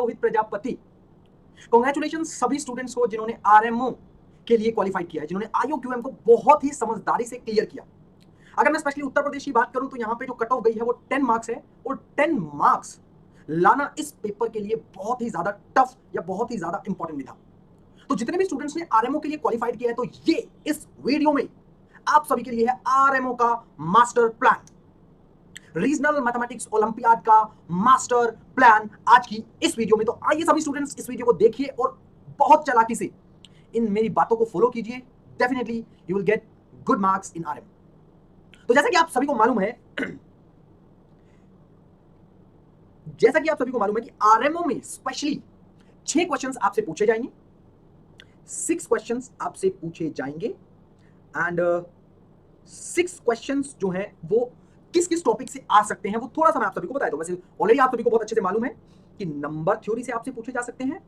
Rohit Prajapati. Congratulation सभी students को जिन्होंने आरएमओ के लिए क्वालिफाइड किया है, जिन्होंने आईओक्यूएम को बहुत ही समझदारी से क्लियर किया। अगर मैं स्पेशली उत्तर प्रदेश की बात करूं तो यहां पे जो कट ऑफ गई है वो 10 मार्क्स है, और 10 मार्क्स लाना इस पेपर के लिए बहुत ही ज्यादा टफ या बहुत ही ज्यादा इंपॉर्टेंट भी था। तो जितने भी स्टूडेंट्स ने आरएमओ के लिए क्वालिफाइड किया है, तो ये इस वीडियो में आप सभी के लिए है आरएमओ का master plan, regional mathematics olympiad का मास्टर प्लान आज की इस वीडियो में। तो आइए सभी स्टूडेंट्स इस वीडियो को देखिए और बहुत चालाकी से इन मेरी बातों को फॉलो कीजिए। Definitely you will get good marks in RMO. तो जैसा कि आप सभी को मालूम है कि आरएमओ में स्पेशली 6 क्वेश्चंस आपसे पूछे जाएंगे, 6 क्वेश्चंस आपसे पूछे जाएंगे एंड 6 क्वेश्चंस जो हैं वो किस किस टॉपिक से आ सकते हैं वो थोड़ा सा मैं आप सभी को बता दूं। वैसे ऑलरेडी आप सभी को बहुत अच्छे से मालूम है कि नंबर थ्योरी से आपसे पूछे जा सकते हैं,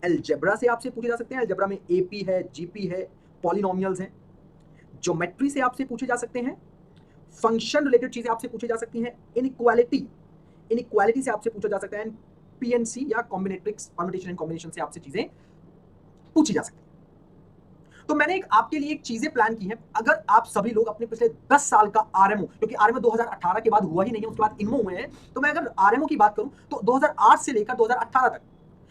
अलजेब्रा से आपसे पूछे जा सकते हैं, अलजेब्रा में एपी है, जीपी है, पॉलिनोमियल्स हैं, ज्योमेट्री से आपसे पूछे जा सकते हैं, फंक्शन रिलेटेड चीजें आपसे पूछी जा सकती हैं, इनइक्वालिटी से आपसे पूछा जा सकता है, पीएनसी या कॉम्बिनेट्रिक्स परम्यूटेशन एंड कॉम्बिनेशन से आपसे चीजें पूछी जा सकती हैं। तो मैंने आपके लिए एक चीजें प्लान की हैं। अगर आप सभी लोग अपने पिछले 10 साल का आरएमओ, क्योंकि आरएमओ 2018 के बाद हुआ ही नहीं है, उसके बाद इनमो हुए हैं, तो मैं अगर आरएमओ की बात करूं तो 2008 से लेकर 2018 तक,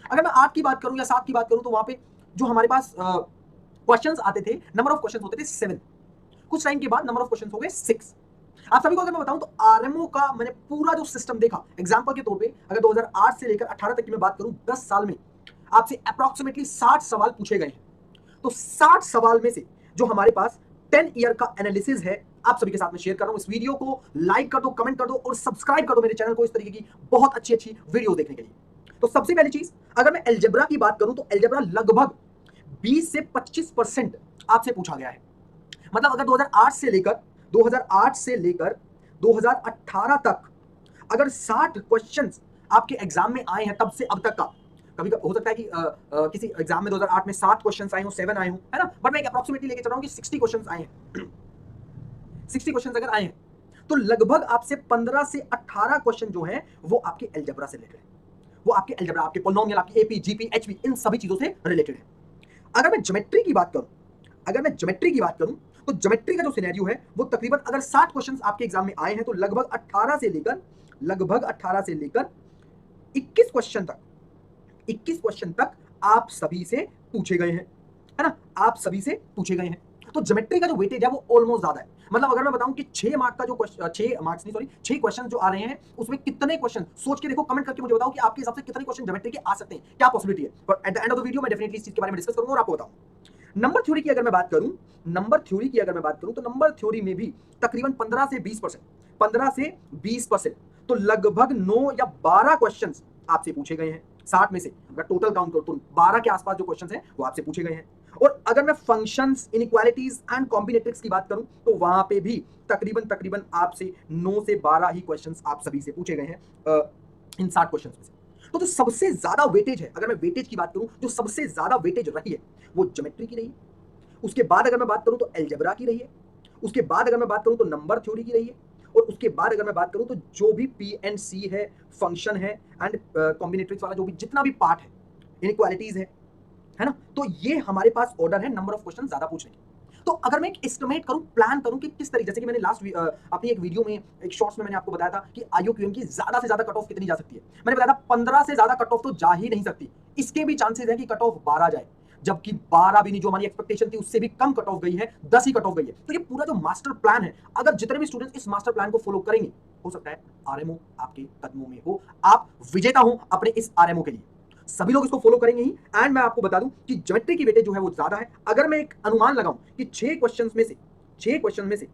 अगर मैं 8 की बात करूं या 7 की बात करूं, तो वहां पे जो हमारे पास क्वेश्चंस आते थे, नंबर ऑफ क्वेश्चंस होते थे 7। कुछ टाइम के बाद नंबर ऑफ क्वेश्चंस हो गए 6। आप सभी को अगर मैं बताऊं तो आरएमओ का मैंने पूरा जो सिस्टम देखा, एग्जांपल के तौर पे अगर 2008 से लेकर 18 तक की मैं बात करूं, 10 साल में आपसे अप्रॉक्सीमेटली 60 सवाल पूछे गए हैं। तो 60 सवाल में से जो हमारे पास 10 ईयर का एनालिसिस है, आप सभी के साथ में शेयर कर रहा हूं। इस वीडियो को लाइक कर दो, कमेंट कर दो और सब्सक्राइब कर दो मेरे चैनल को इस तरीके की बहुत अच्छी अच्छी वीडियो देखने के लिए। तो सबसे पहली चीज, अगर मैं अलजेब्रा की बात करूं तो अलजेब्रा लगभग 20 से 25% आपसे पूछा गया है। मतलब अगर 2008 से लेकर 2018 तक अगर 60 क्वेश्चंस आपके एग्जाम में आए हैं तब से अब तक का, कभी हो सकता है कि किसी एग्जाम में 2008 में 7 क्वेश्चंस आए हो, 7 आए हो, है ना, बट मैं एक अप्रोक्सीमेटली लेके चल रहा हूं कि 60 क्वेश्चंस आए हैं। 60 क्वेश्चंस अगर आए हैं तो लगभग आपसे 15 से 18 क्वेश्चन जो है वो आपके अलजेब्रा से रिलेटेड है, वो आपके अलजेब्रा, आपके पॉलिनोमियल, आपके एपी, जीपी, एचपी, इन सभी चीजों से रिलेटेड है। अगर मैं ज्योमेट्री की बात करूं तो ज्योमेट्री का जो सिनेरियो है वो तकरीबन अगर 60 क्वेश्चंस आपके एग्जाम में आए हैं तो लगभग 18 से लेकर 21 क्वेश्चन तक आप सभी से पूछे गए हैं, है ना, आप सभी से पूछे गए हैं। तो ज्योमेट्री का जो वेटेज है वो ऑलमोस्ट ज्यादा है। मतलब अगर मैं बताऊं कि 6 मार्क का जो 6 क्वेश्चन जो आ रहे हैं उसमें कितने क्वेश्चन, सोच के देखो, कमेंट करके मुझे बताओ कि आपके हिसाब से कितने क्वेश्चन ज्योमेट्री के आ सकते हैं, क्या पॉसिबिलिटी है। But at the end of the video मैं डेफिनेटली इस चीज के बारे में डिस्कस करूंगा और आपको बताऊं। नंबर थ्योरी की अगर मैं बात करूं तो नंबर थ्योरी में भी तकरीबन 15 से 20%, तो लगभग 9 या 12 क्वेश्चंस आपसे पूछे गए हैं। 60 में से अगर टोटल काउंट करो तो 12 के आसपास जो क्वेश्चंस हैं वो आपसे पूछे गए हैं। और अगर मैं फंक्शंस, इनइक्वालिटीज एंड कॉम्बिनेट्रिक्स की बात करूं तो वहां पे भी तकरीबन आपसे 9 से 12 ही क्वेश्चंस आप सभी से पूछे गए हैं इन 60 क्वेश्चंस में से। तो जो सबसे ज्यादा वेटेज है, अगर मैं वेटेज की बात करूं, जो सबसे ज्यादा वेटेज रही है वो ज्योमेट्री की रही है। उसके बाद अगर मैं बात करूं तो अलजेब्रा की रही है। उसके बाद अगर मैं बात करूं तो नंबर थ्योरी की रही है। और उसके बाद अगर मैं बात करूं तो जो भी पीएनसी है, फंक्शन है एंड कॉम्बिनेट्रिक्स वाला जो भी जितना भी पार्ट है, इनइक्वालिटीज है ना, तो ये हमारे पास ऑर्डर है नंबर ऑफ क्वेश्चन ज्यादा पूछने की। तो अगर मैं एक एस्टिमेट करूं, प्लान करूं कि किस तरीके, जैसे कि मैंने लास्ट अपनी एक वीडियो में, एक शॉर्ट्स में मैंने आपको बताया था कि आईओक्यूएम की ज्यादा से ज्यादा कट ऑफ कितनी जा सकती है। मैंने बताया था 15 से ज्यादा कट ऑफ तो जा ही नहीं सकती, इसके भी चांसेस है कि कट ऑफ 12 जाए, जबकि 12 भी नहीं, जो हमारी एक्सपेक्टेशन थी उससे भी कम कट ऑफ गई है, 10 ही कट ऑफ गई है। तो ये पूरा जो मास्टर प्लान है, अगर जितने भी स्टूडेंट्स इस मास्टर प्लान को फॉलो करेंगे, हो सकता है आरएमओ आपके कदमों में हो, आप विजेता हो अपने इस आरएमओ के लिए। सभी लोग इसको फॉलो करेंगे ही। एंड मैं आपको बता दूं कि ज्योमेट्री की वेटेज जो है वो ज्यादा है। अगर मैं एक अनुमान लगाऊं कि 6 क्वेश्चन में से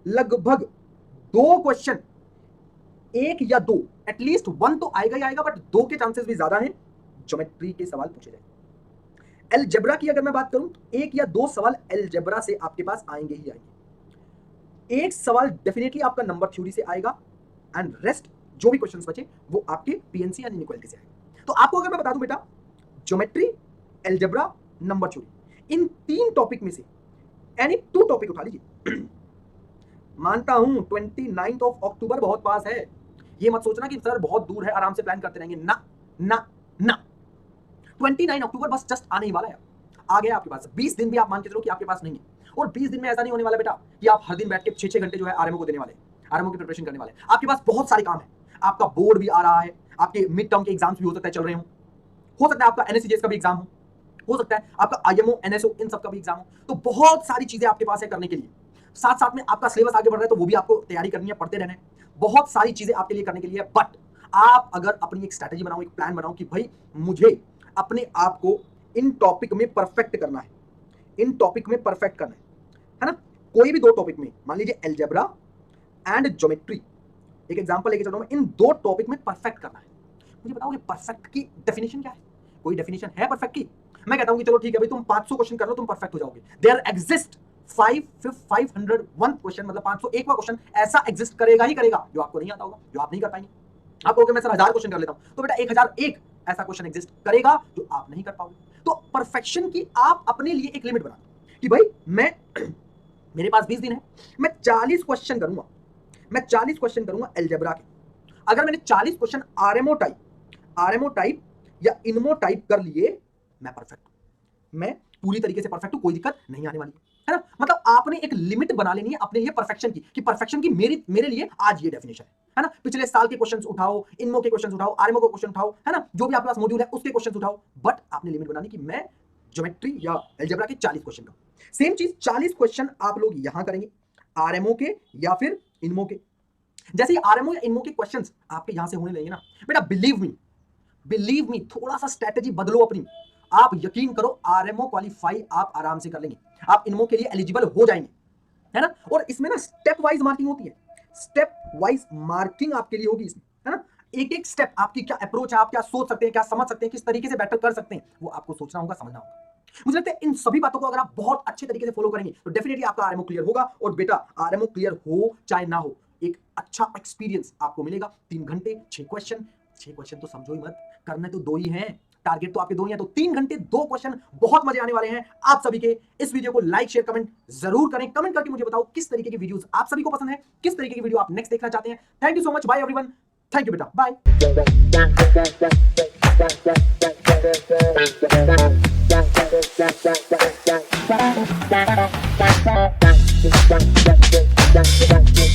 लगभग 2 क्वेश्चन, 1 या 2, एटलीस्ट 1 तो आएगा ही आएगा, बट 2 के चांसेस भी ज्यादा हैं ज्योमेट्री के सवाल पूछे जाएंगे। अलजेब्रा की अगर मैं बात करूं तो 1 या 2 सवाल अलजेब्रा से आपके पास आएंगे ही आएंगे। 1 सवाल डेफिनेटली आपका नंबर थ्योरी से आएगा एंड रेस्ट जो भी क्वेश्चंस बचे वो आपके पीएनसी या इनइक्वालिटी से आएगा। तो आपको अगर मैं बता दूं बेटा, ज्योमेट्री, अलजेब्रा, नंबर थ्योरी, इन 3 टॉपिक में से एनी 2 टॉपिक उठा लीजिए। मानता हूं 29 अक्टूबर बहुत पास है, ये मत सोचना कि सर बहुत दूर है, आराम से प्लान करते रहेंगे, ना ना, ना। 29 अक्टूबर बस जस्ट आने ही वाला है, आ गया आपके पास। 20 दिन भी आप मान के चलो कि आपके पास नहीं है, और 20 दिन में ऐसा नहीं होने वाला बेटा कि आप हर दिन बैठ के 6-6 घंटे जो है आरएमओ को देने वाले, आरएमओ की प्रिपरेशन करने वाले। आपके पास बहुत सारे काम है, आपका बोर्ड भी आ रहा है, आपके मिड टर्म के एग्जाम्स भी हो सकता है चल रहे हो सकता है आपका एनएससीजेएस का भी एग्जाम हो सकता है आपका आईएमओ एनएसओ इन सब का भी एग्जाम हो। तो बहुत सारी चीजें आपके पास है करने के लिए, साथ साथ में आपका सिलेबस आगे बढ़ रहा है तो वो भी आपको तैयारी करनी है, पढ़ते रहना है, बहुत सारी चीजें आपके लिए करने के लिए। बट आप अगर अपनी एक स्ट्रैटेजी बनाओ, एक प्लान बनाओ कि भाई मुझे अपने आप को इन टॉपिक में परफेक्ट करना है, इन टॉपिक में परफेक्ट करना है ना। कोई भी दो टॉपिक में, मान लीजिए अलजेब्रा एंड ज्योमेट्री, एक एग्जांपल लेके चल रहा हूं, इन दो टॉपिक में परफेक्ट करना है। मुझे बताओ ये परफेक्ट की डेफिनेशन क्या है? कोई डेफिनेशन है परफेक्ट की? मैं कहता हूं कि चलो ठीक है भाई, तुम 500 क्वेश्चन कर लो, तुम परफेक्ट हो जाओगे। देयर एग्जिस्ट 501 क्वेश्चन, मतलब 501वां क्वेश्चन ऐसा एग्जिस्ट करेगा ही करेगा जो आपको नहीं आता होगा, जो आप नहीं कर पाएंगे। आप कहोगे मैं सर 1000 क्वेश्चन कर लेता हूं, तो बेटा 1001 ऐसा क्वेश्चन एग्जिस्ट करेगा जो आप नहीं कर पाओगे। तो परफेक्शन की आप अपने लिए एक लिमिट बना दो कि भाई मैं मेरे पास 20 दिन है, मैं 40 क्वेश्चन करूंगा, मैं 40 क्वेश्चन करूंगा अलजेब्रा के। अगर मैंने 40 क्वेश्चन आरएमओ टाइप या इनमो टाइप कर लिए, मैं परफेक्ट हूं, मैं पूरी तरीके से परफेक्ट हूं, कोई दिक्कत नहीं आने वाली है ना। मतलब आपने एक लिमिट बना लेनी है अपने लिए परफेक्शन की, कि परफेक्शन की मेरे लिए आज ये डेफिनेशन है ना। पिछले साल के क्वेश्चंस उठाओ, इनमो के क्वेश्चंस उठाओ, आरएमओ के क्वेश्चन उठाओ, है ना, जो भी आपके पास मॉड्यूल है उसके क्वेश्चंस उठाओ, बट आपने लिमिट बनानी कि मैं ज्योमेट्री या अलजेब्रा के 40 क्वेश्चन का। सेम चीज 40 क्वेश्चन आप लोग यहां करेंगे, आरएमओ के या फिर इनमो के। जैसे ही आरएमओ या इनमो के क्वेश्चंस आपके यहां से होने लगेंगे ना बेटा, बिलीव मी, थोड़ा सा स्ट्रेटेजी बदलो अपनी, आप यकीन करो आरएमओ क्वालिफाई आप आराम से कर लेंगे, आप इनमो के लिए एलिजिबल हो जाएंगे, है ना। और इसमें ना स्टेप वाइज मार्किंग होती है, स्टेप वाइज मार्किंग आपके लिए होगी इसमें, है ना। एक एक स्टेप आपकी क्या अप्रोच है, आप क्या सोच सकते हैं, क्या समझ सकते हैं, किस तरीके से बेटर कर सकते हैं, वो आपको सोचना होगा, समझना होगा। मुझे लगता है इन सभी बातों को अगर आप बहुत अच्छे तरीके से फॉलो करेंगे तो डेफिनेटली आपका आरएमओ क्लियर होगा। और बेटा आरएमओ क्लियर हो चाहे ना हो, एक अच्छा एक्सपीरियंस आपको मिलेगा। 3 घंटे 6 क्वेश्चन तो समझो ही मत, करने तो 2 ही हैं, टारगेट तो आपके 2 ही हैं, तो 3 घंटे 2 क्वेश्चन, बहुत मजे आने वाले हैं आप सभी के। इस वीडियो को लाइक शेयर कमेंट जरूर करें, कमेंट करके मुझे बताओ किस तरीके की वीडियोस आप सभी को पसंद है, किस तरीके की वीडियो आप नेक्स्ट देखना चाहते हैं। Thank you so much, bye everyone, thank you बेटा, बाय। Bye.